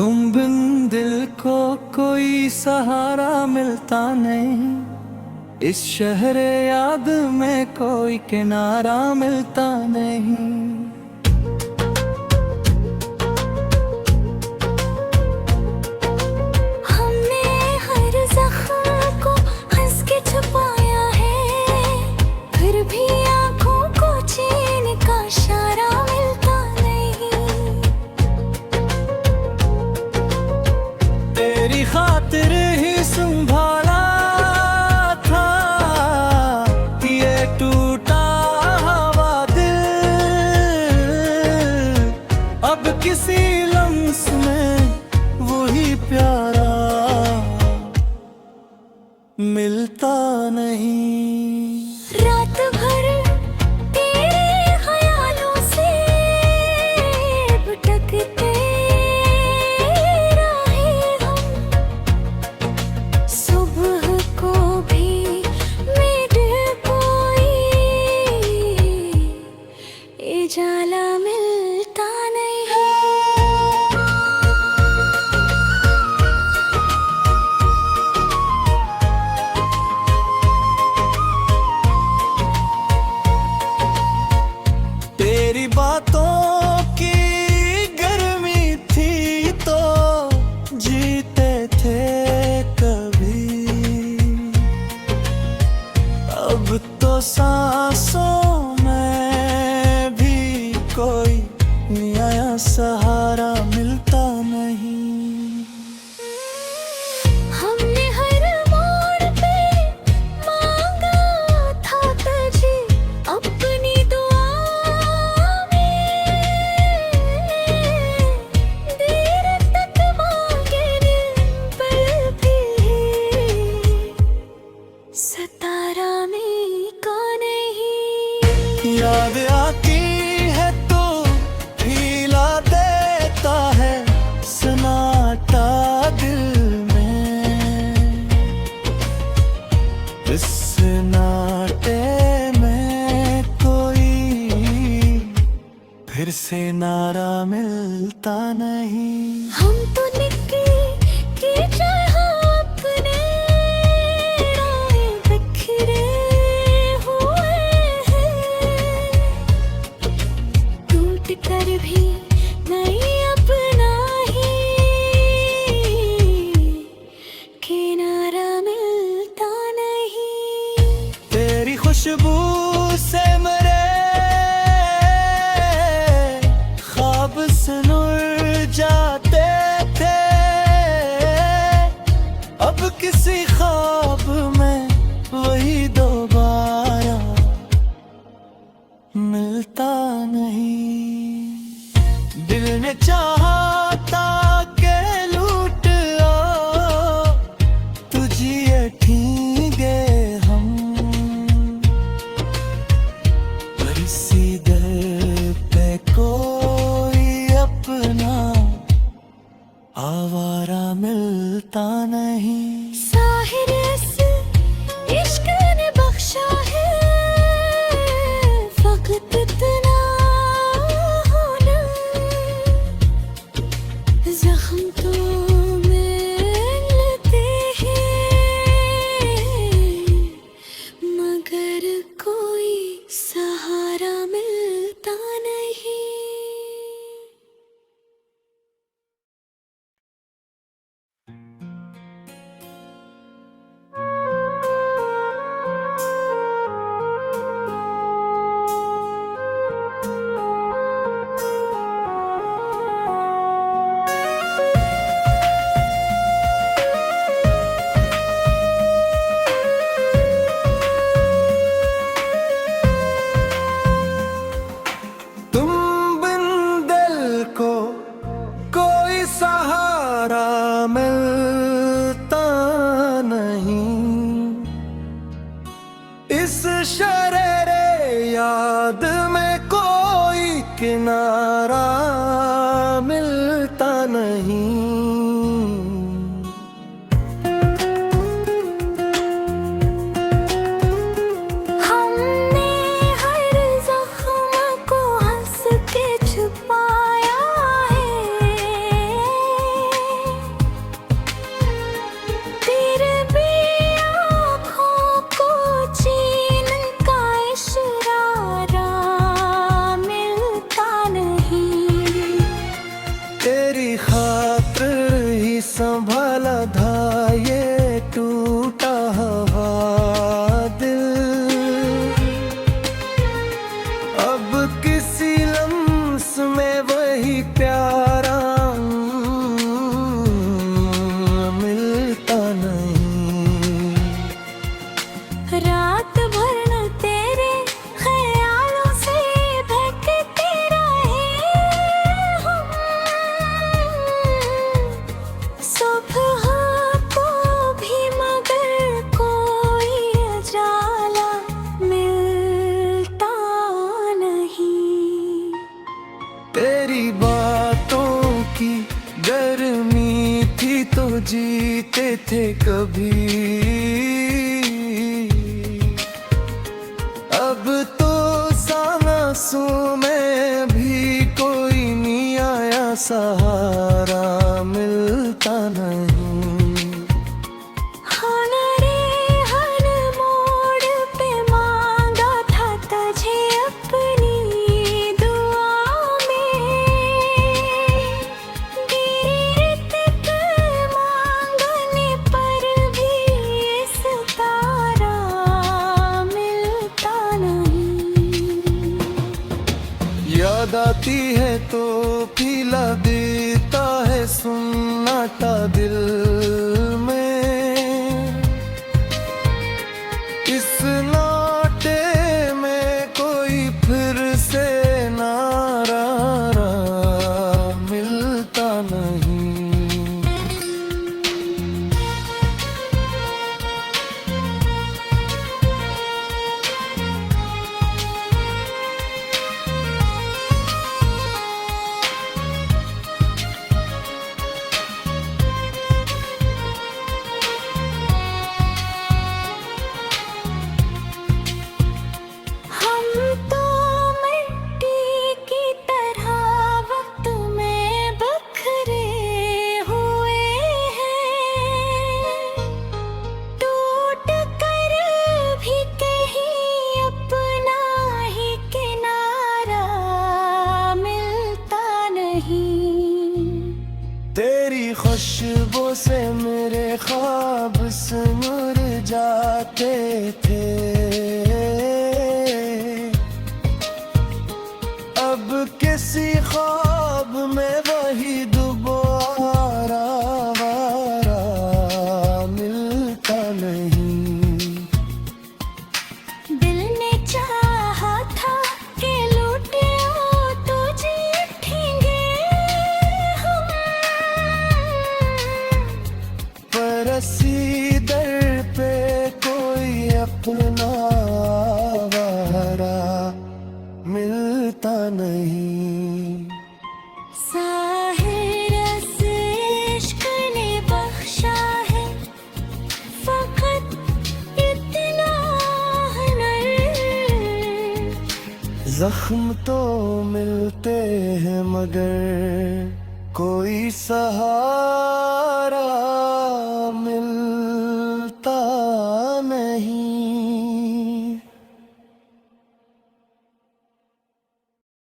तुम बिन दिल को कोई सहारा मिलता नहीं, इस शहर याद में कोई किनारा मिलता नहीं। हमने हर जख्म को हंस के छुपाया है, फिर भी आंखों को चैन का इशारा मिलता नहीं। तेरी खातिर ही संभाला था ये टूटा हुआ दिल, अब किसी लम्स में वही प्यारा मिलता नहीं। रात भर तेरे ख्यालों से भटकते रहे हम, सुबह को भी मेरे कोई उजाला मिलता नहीं। तेरी बातों की गर्मी थी तो जीते थे कभी, अब तो सांसों में भी कोई नया सहारा मिलता नहीं। हमने हर मोड़ पे मांगा था तुझे अपनी दुआ में, देर तक मांगे दिल पर भी सतारा में का नहीं। याद आती है तो हिला देता है सन्नाटा दिल में, इस सन्नाटे में कोई फिर से नारा मिलता नहीं। हम तो निकी की चाह अपने राहें बिखरे हुए हैं, टूट कर भी नहीं अपना ही किनारा मिलता नहीं। तेरी खुशबू से मेरे ख्वाब सुन जाते थे, अब किसी ख्वाब में वही दोबारा मिलता नहीं। दिल ने चाहा था के लूट आओ तुझे ठीगे हम, पर इसी दर पे कोई अपना आवारा मिलता नहीं। साहिर इस इश्क ने बख्शा है फकत इतना होना, जख्म तो मिलते हैं मगर कोई सहारा मिलता नहीं। पात्र ही संभाला था ये टूटा हुआ दिल। अब किसी लम्स में वही प्यारा मिलता नहीं। रात भर न तेरे ख्यालों से भटकते रहे हम। सुबह को भी मगर कोई उजाला मिलता नहीं। तेरी बातों की गर्मी थी तो जीते थे कभी। अब तो सांसों में भी कोई नहीं आया, सहारा मिलता नहीं। हन रे हन मोड़ पे मांगा था तुझे अपनी दुआ में। गिरत मांगने पर भी सितारा मिलता नहीं। याद आती है तो पिला देता है सुन्नाटा दिल में। इस नाटे में कोई फिर से नारा मिलता नहीं। हम तो मिट्टी की तरह वक्त में बिखरे हुए हैं। टूट कर भी कहीं अपना ही किनारा मिलता नहीं। तेरी खुशबू से मेरे ख्वाब सिमर जाते थे। अब किसी ख्वाब में वही दोबारा वारा मिलता नहीं। दिल ने चाहा था कि लूटे तो जी उठेंगे हम। पर अस्सी दर पे कोई अपना वारा मिलता नहीं। साहिर इस इश्क ने बख्शा है फकत इतना हुनर। जख्म तो मिलते हैं मगर कोई सहारा